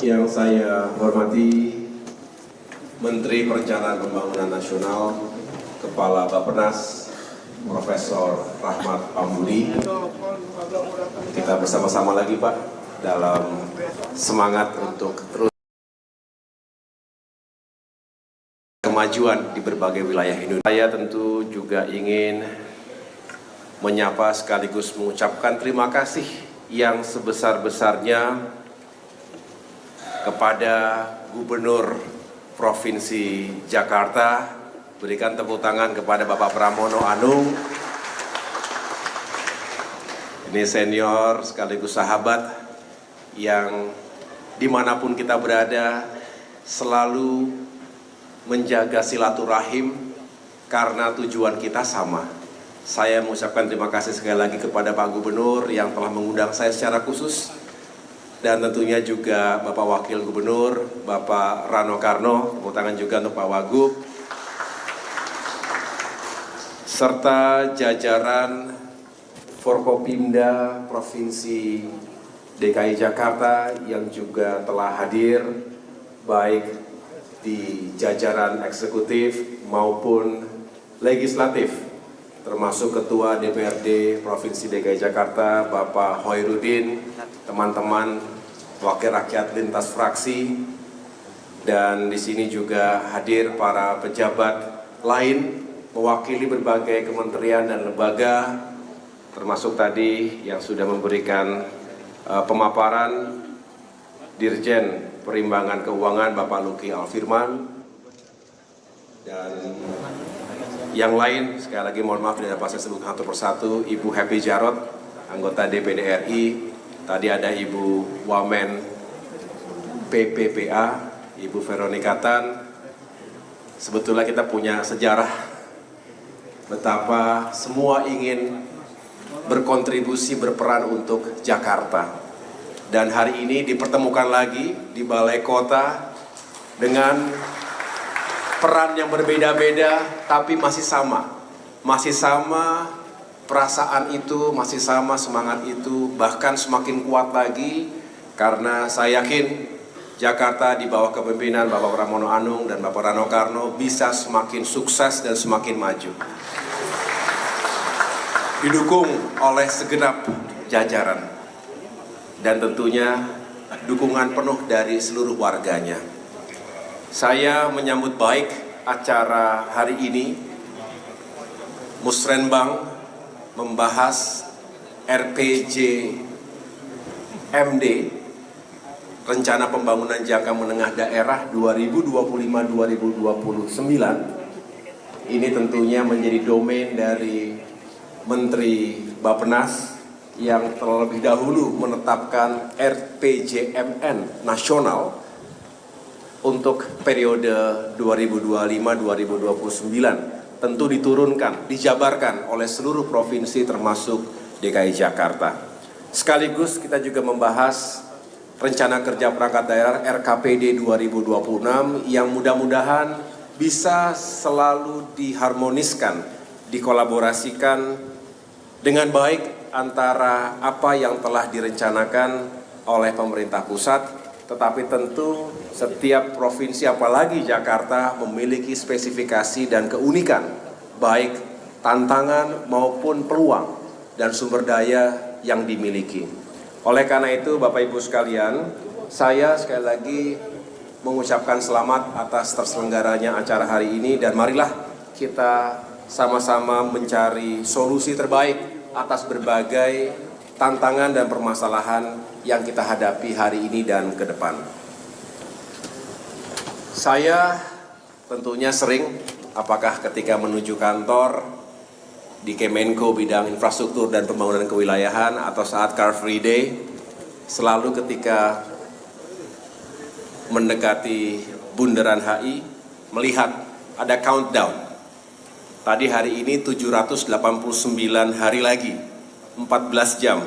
Yang saya hormati Menteri Perencanaan Pembangunan Nasional, Kepala Bappenas, Profesor Rahmat Pambudi. Kita bersama-sama lagi Pak dalam semangat untuk terus kemajuan di berbagai wilayah Indonesia. Saya tentu juga ingin menyapa sekaligus mengucapkan terima kasih yang sebesar-besarnya kepada Gubernur Provinsi Jakarta. Berikan tepuk tangan kepada Bapak Pramono Anung. Ini senior sekaligus sahabat yang dimanapun kita berada selalu menjaga silaturahim karena tujuan kita sama. Saya mengucapkan terima kasih sekali lagi kepada Pak Gubernur yang telah mengundang saya secara khusus. Dan tentunya juga Bapak Wakil Gubernur, Bapak Rano Karno, tepuk tangan juga untuk Pak Wagub, serta jajaran Forkopimda Provinsi DKI Jakarta yang juga telah hadir, baik di jajaran eksekutif maupun legislatif, termasuk Ketua DPRD Provinsi DKI Jakarta, Bapak Hoirudin, teman-teman wakil rakyat lintas fraksi, dan di sini juga hadir para pejabat lain mewakili berbagai kementerian dan lembaga, termasuk tadi yang sudah memberikan pemaparan Dirjen Perimbangan Keuangan Bapak Luki Alfirman, dan yang lain. Sekali lagi mohon maaf tidak dapat saya sebutkan satu persatu. Ibu Happy Jarot, anggota DPD RI. Tadi ada Ibu Wamen PPPA, Ibu Veronica Tan. Sebetulnya kita punya sejarah betapa semua ingin berkontribusi, berperan untuk Jakarta. Dan hari ini dipertemukan lagi di Balai Kota dengan peran yang berbeda-beda, tapi masih sama. Masih sama perasaan itu, masih sama semangat itu, bahkan semakin kuat lagi. Karena saya yakin Jakarta di bawah kepemimpinan Bapak Pramono Anung dan Bapak Rano Karno bisa semakin sukses dan semakin maju. Didukung oleh segenap jajaran. Dan tentunya dukungan penuh dari seluruh warganya. Saya menyambut baik acara hari ini. Musrenbang membahas RPJMD, Rencana Pembangunan Jangka Menengah Daerah 2025-2029. Ini tentunya menjadi domain dari Menteri Bappenas yang terlebih dahulu menetapkan RPJMN nasional untuk periode 2025-2029. Tentu diturunkan, dijabarkan oleh seluruh provinsi termasuk DKI Jakarta. Sekaligus kita juga membahas Rencana Kerja Perangkat Daerah RKPD 2026 yang mudah-mudahan bisa selalu diharmoniskan, dikolaborasikan dengan baik antara apa yang telah direncanakan oleh pemerintah pusat, tetapi tentu setiap provinsi apalagi Jakarta memiliki spesifikasi dan keunikan, baik tantangan maupun peluang dan sumber daya yang dimiliki. Oleh karena itu Bapak Ibu sekalian, saya sekali lagi mengucapkan selamat atas terselenggaranya acara hari ini, dan marilah kita sama-sama mencari solusi terbaik atas berbagai tantangan dan permasalahan yang kita hadapi hari ini dan ke depan. Saya tentunya sering, apakah ketika menuju kantor di Kemenko bidang infrastruktur dan pembangunan kewilayahan atau saat Car Free Day, selalu ketika mendekati Bundaran HI melihat ada countdown. Tadi hari ini 789 hari lagi, 14 jam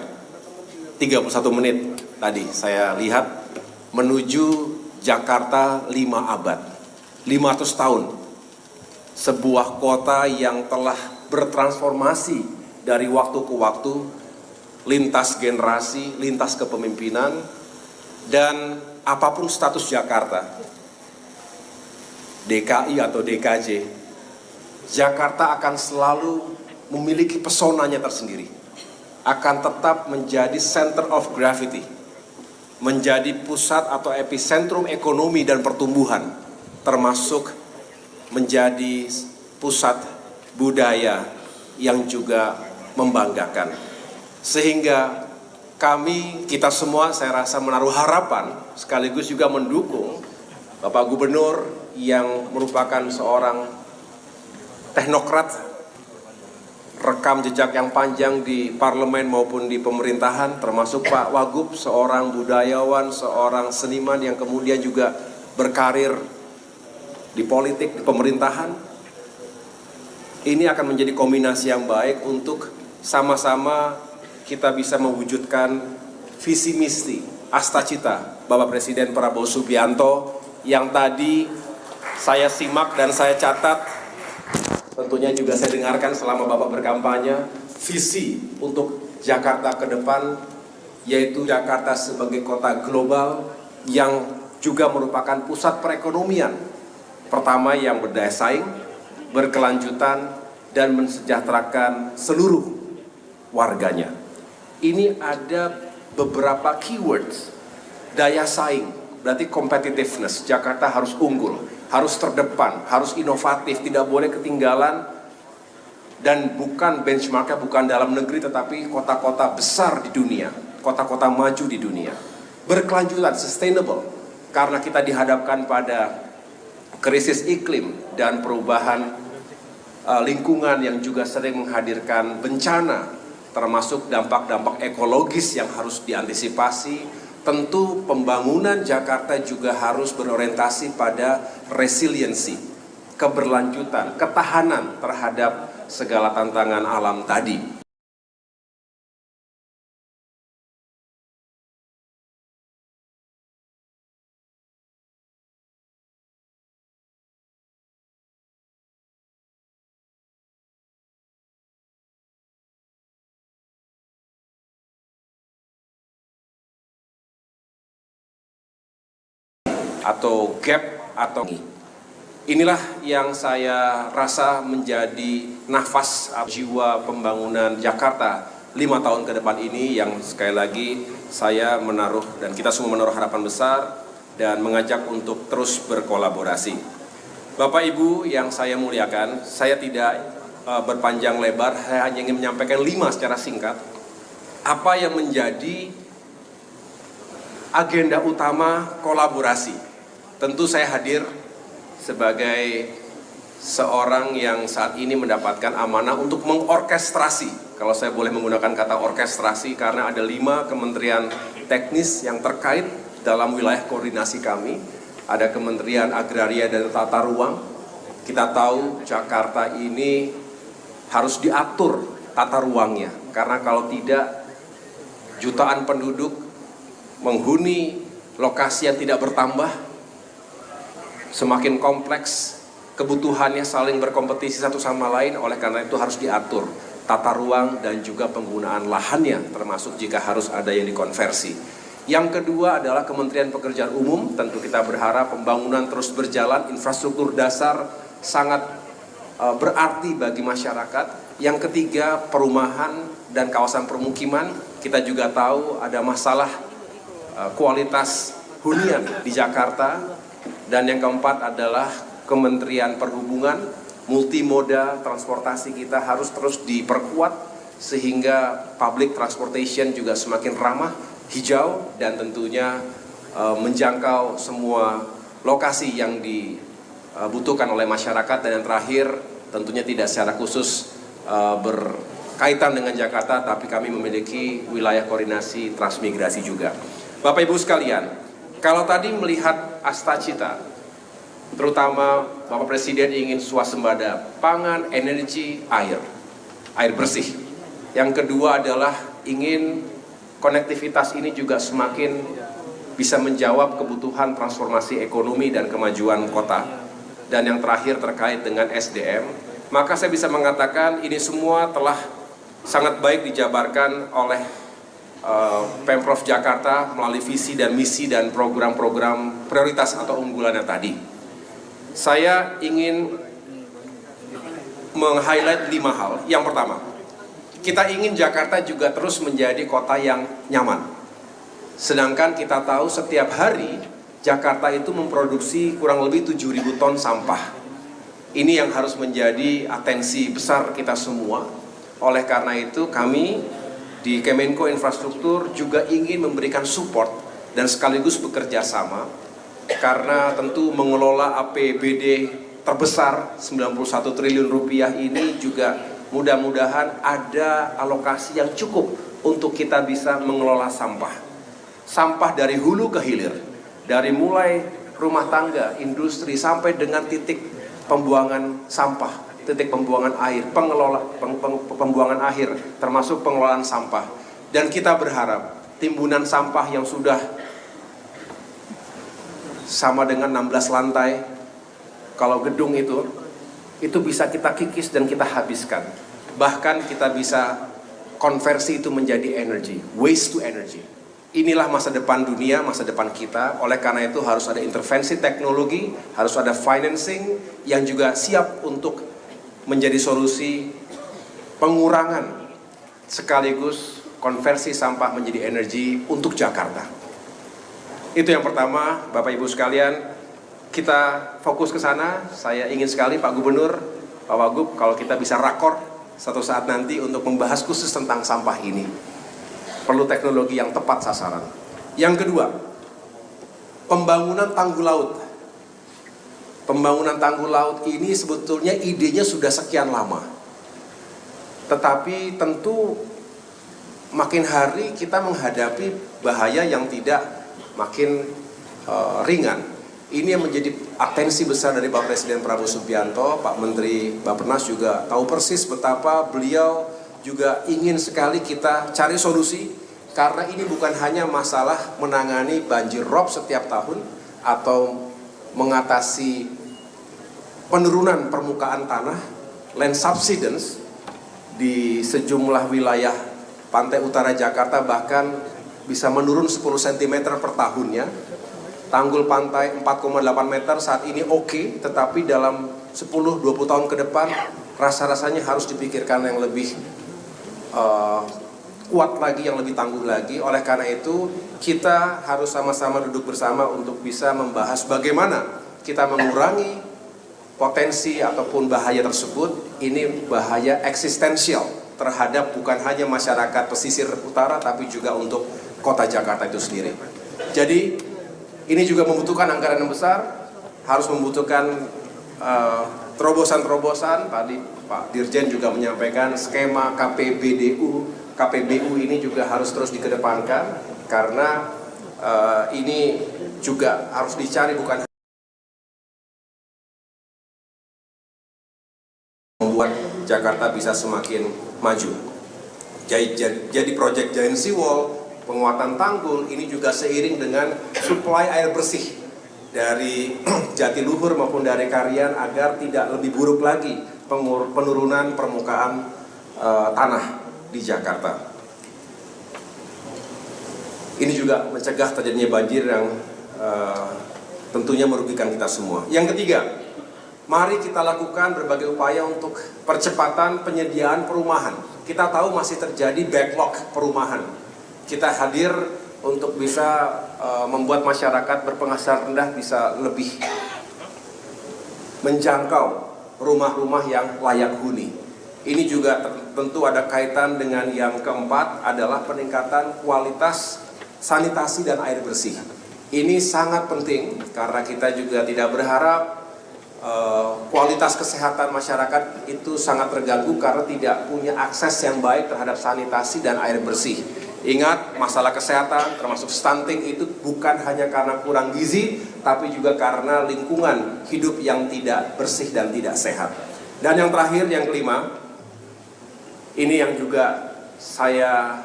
31 menit tadi saya lihat menuju Jakarta 5 abad, 500 tahun. Sebuah kota yang telah bertransformasi dari waktu ke waktu, lintas generasi, lintas kepemimpinan, Dan apapun status Jakarta, DKI atau DKJ, Jakarta akan selalu memiliki pesonanya tersendiri. Akan tetap menjadi center of gravity, menjadi pusat atau epicentrum ekonomi dan pertumbuhan, termasuk menjadi pusat budaya yang juga membanggakan. Sehingga kita semua saya rasa menaruh harapan sekaligus juga mendukung Bapak Gubernur yang merupakan seorang teknokrat, rekam jejak yang panjang di parlemen maupun di pemerintahan, termasuk Pak Wagub, seorang budayawan, seorang seniman yang kemudian juga berkarir di politik, di pemerintahan. Ini akan menjadi kombinasi yang baik untuk sama-sama kita bisa mewujudkan visi misi, asta-cita Bapak Presiden Prabowo Subianto yang tadi saya simak dan saya catat, tentunya juga saya dengarkan selama Bapak berkampanye, visi untuk Jakarta ke depan, yaitu Jakarta sebagai kota global yang juga merupakan pusat perekonomian pertama yang berdaya saing, berkelanjutan, dan mensejahterakan seluruh warganya. Ini ada beberapa keywords. Daya saing, berarti competitiveness. Jakarta harus unggul, harus terdepan, harus inovatif, tidak boleh ketinggalan. Dan bukan benchmarknya bukan dalam negeri, tetapi kota-kota besar di dunia, kota-kota maju di dunia. Berkelanjutan, sustainable, karena kita dihadapkan pada krisis iklim dan perubahan lingkungan yang juga sering menghadirkan bencana, termasuk dampak-dampak ekologis yang harus diantisipasi. Tentu pembangunan Jakarta juga harus berorientasi pada resiliensi, keberlanjutan, ketahanan terhadap segala tantangan alam tadi. Atau gap atau inilah yang saya rasa menjadi nafas jiwa pembangunan Jakarta 5 tahun ke depan ini, yang sekali lagi saya menaruh dan kita semua menaruh harapan besar dan mengajak untuk terus berkolaborasi. Bapak Ibu yang saya muliakan, saya tidak berpanjang lebar, saya hanya ingin menyampaikan 5 secara singkat apa yang menjadi agenda utama kolaborasi. Tentu saya hadir sebagai seorang yang saat ini mendapatkan amanah untuk mengorkestrasi, kalau saya boleh menggunakan kata orkestrasi, karena ada 5 kementerian teknis yang terkait dalam wilayah koordinasi kami. Ada Kementerian Agraria dan Tata Ruang. Kita tahu Jakarta ini harus diatur tata ruangnya, karena kalau tidak jutaan penduduk menghuni lokasi yang tidak bertambah, semakin kompleks, kebutuhannya saling berkompetisi satu sama lain. Oleh karena itu harus diatur tata ruang dan juga penggunaan lahannya, termasuk jika harus ada yang dikonversi. Yang kedua adalah Kementerian Pekerjaan Umum. Tentu kita berharap pembangunan terus berjalan, infrastruktur dasar sangat berarti bagi masyarakat. Yang ketiga, perumahan dan kawasan permukiman. Kita juga tahu ada masalah kualitas hunian di Jakarta. Dan yang keempat adalah Kementerian Perhubungan, multimoda transportasi kita harus terus diperkuat sehingga public transportation juga semakin ramah, hijau, dan tentunya menjangkau semua lokasi yang dibutuhkan oleh masyarakat. Dan yang terakhir tentunya tidak secara khusus berkaitan dengan Jakarta, tapi kami memiliki wilayah koordinasi transmigrasi juga. Bapak Ibu sekalian, kalau tadi melihat asta-cita, terutama Bapak Presiden ingin swasembada pangan, energi, air bersih. Yang kedua adalah ingin konektivitas ini juga semakin bisa menjawab kebutuhan transformasi ekonomi dan kemajuan kota. Dan yang terakhir terkait dengan SDM, maka saya bisa mengatakan ini semua telah sangat baik dijabarkan oleh Pemprov Jakarta melalui visi dan misi dan program-program prioritas atau unggulannya tadi. Saya ingin meng-highlight 5 hal. Yang pertama, kita ingin Jakarta juga terus menjadi kota yang nyaman. Sedangkan kita tahu setiap hari Jakarta itu memproduksi kurang lebih 7.000 ton sampah. Ini yang harus menjadi atensi besar kita semua. Oleh karena itu kami di Kemenko Infrastruktur juga ingin memberikan support dan sekaligus bekerja sama, karena tentu mengelola APBD terbesar 91 triliun rupiah ini juga mudah-mudahan ada alokasi yang cukup untuk kita bisa mengelola sampah. Sampah dari hulu ke hilir, dari mulai rumah tangga, industri sampai dengan titik pembuangan sampah, titik pembuangan air, pembuangan akhir, termasuk pengelolaan sampah. Dan kita berharap timbunan sampah yang sudah sama dengan 16 lantai, kalau gedung itu bisa kita kikis dan kita habiskan. Bahkan kita bisa konversi itu menjadi energi, waste to energy. Inilah masa depan dunia, masa depan kita. Oleh karena itu harus ada intervensi teknologi, harus ada financing yang juga siap untuk menjadi solusi pengurangan sekaligus konversi sampah menjadi energi untuk Jakarta. Itu yang pertama, Bapak Ibu sekalian, kita fokus ke sana. Saya ingin sekali Pak Gubernur, Pak Wagub, kalau kita bisa rakor satu saat nanti untuk membahas khusus tentang sampah ini. Perlu teknologi yang tepat sasaran. Yang kedua, pembangunan tanggul laut. Pembangunan tanggul laut ini sebetulnya idenya sudah sekian lama. Tetapi tentu makin hari kita menghadapi bahaya yang tidak makin ringan. Ini yang menjadi atensi besar dari Pak Presiden Prabowo Subianto. Pak Menteri Bappenas juga tahu persis betapa beliau juga ingin sekali kita cari solusi, karena ini bukan hanya masalah menangani banjir rob setiap tahun atau mengatasi penurunan permukaan tanah, land subsidence di sejumlah wilayah pantai utara Jakarta bahkan bisa menurun 10 cm per tahunnya. Tanggul pantai 4,8 meter saat ini oke, tetapi dalam 10-20 tahun ke depan rasa-rasanya harus dipikirkan yang lebih kuat lagi, yang lebih tangguh lagi. Oleh karena itu kita harus sama-sama duduk bersama untuk bisa membahas bagaimana kita mengurangi potensi ataupun bahaya tersebut. Ini bahaya eksistensial terhadap bukan hanya masyarakat pesisir utara, tapi juga untuk kota Jakarta itu sendiri. Jadi ini juga membutuhkan anggaran yang besar, harus membutuhkan terobosan-terobosan. Tadi Pak Dirjen juga menyampaikan skema KPBU ini juga harus terus dikedepankan, karena ini juga harus dicari bukan membuat Jakarta bisa semakin maju. Jadi proyek Giant Seawall, penguatan tanggul ini juga seiring dengan suplai air bersih dari Jatiluhur maupun dari Karian agar tidak lebih buruk lagi penurunan permukaan tanah di Jakarta. Ini juga mencegah terjadinya banjir yang tentunya merugikan kita semua. Yang ketiga, mari kita lakukan berbagai upaya untuk percepatan penyediaan perumahan. Kita tahu masih terjadi backlog perumahan. Kita hadir untuk bisa membuat masyarakat berpenghasilan rendah bisa lebih menjangkau rumah-rumah yang layak huni. Ini juga tentu ada kaitan dengan yang keempat adalah peningkatan kualitas sanitasi dan air bersih. Ini sangat penting karena kita juga tidak berharap kualitas kesehatan masyarakat itu sangat terganggu karena tidak punya akses yang baik terhadap sanitasi dan air bersih. Ingat, masalah kesehatan termasuk stunting itu bukan hanya karena kurang gizi, tapi juga karena lingkungan hidup yang tidak bersih dan tidak sehat. Dan yang terakhir, yang kelima, ini yang juga saya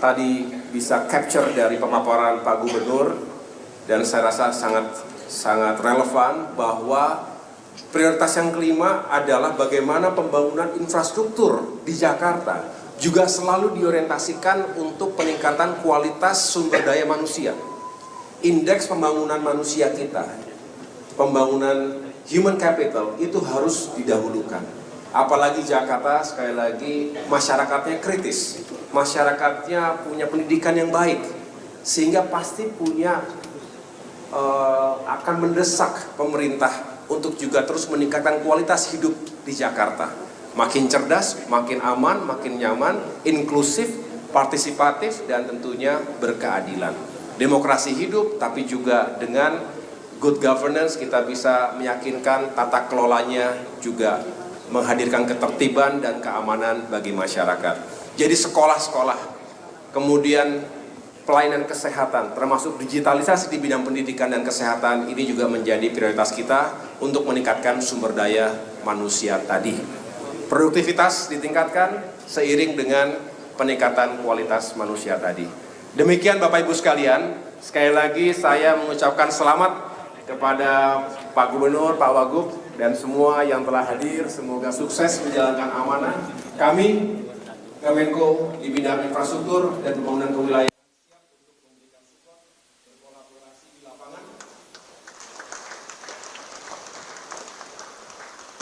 tadi bisa capture dari pemaparan Pak Gubernur, dan saya rasa sangat relevan bahwa prioritas yang kelima adalah bagaimana pembangunan infrastruktur di Jakarta juga selalu diorientasikan untuk peningkatan kualitas sumber daya manusia. Indeks pembangunan manusia kita, pembangunan human capital itu harus didahulukan. Apalagi Jakarta, sekali lagi, masyarakatnya kritis, masyarakatnya punya pendidikan yang baik, sehingga pasti akan mendesak pemerintah untuk juga terus meningkatkan kualitas hidup di Jakarta. Makin cerdas, makin aman, makin nyaman, inklusif, partisipatif, dan tentunya berkeadilan. Demokrasi hidup, tapi juga dengan good governance kita bisa meyakinkan tata kelolanya juga menghadirkan ketertiban dan keamanan bagi masyarakat. Jadi sekolah-sekolah, kemudian pelayanan kesehatan, termasuk digitalisasi di bidang pendidikan dan kesehatan, ini juga menjadi prioritas kita untuk meningkatkan sumber daya manusia tadi. Produktivitas ditingkatkan seiring dengan peningkatan kualitas manusia tadi. Demikian Bapak Ibu sekalian, sekali lagi saya mengucapkan selamat kepada Pak Gubernur, Pak Wagub, dan semua yang telah hadir. Semoga sukses menjalankan amanah kami, Kemenko di bidang infrastruktur dan pembangunan kewilayahan.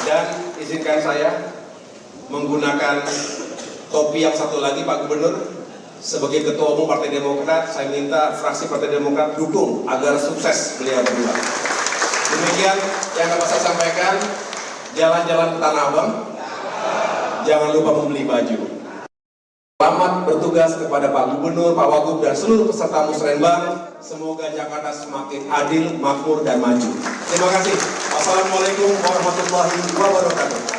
Dan izinkan saya menggunakan topi yang satu lagi, Pak Gubernur. Sebagai Ketua Umum Partai Demokrat, saya minta fraksi Partai Demokrat dukung agar sukses beliau berdua. Demikian yang dapat saya sampaikan. Jalan-jalan ke Tanah Abang, jangan lupa membeli baju. Selamat bertugas kepada Pak Gubernur, Pak Wagub, dan seluruh peserta Musrenbang. Semoga Jakarta semakin adil, makmur, dan maju. Terima kasih. Wassalamualaikum warahmatullahi wabarakatuh.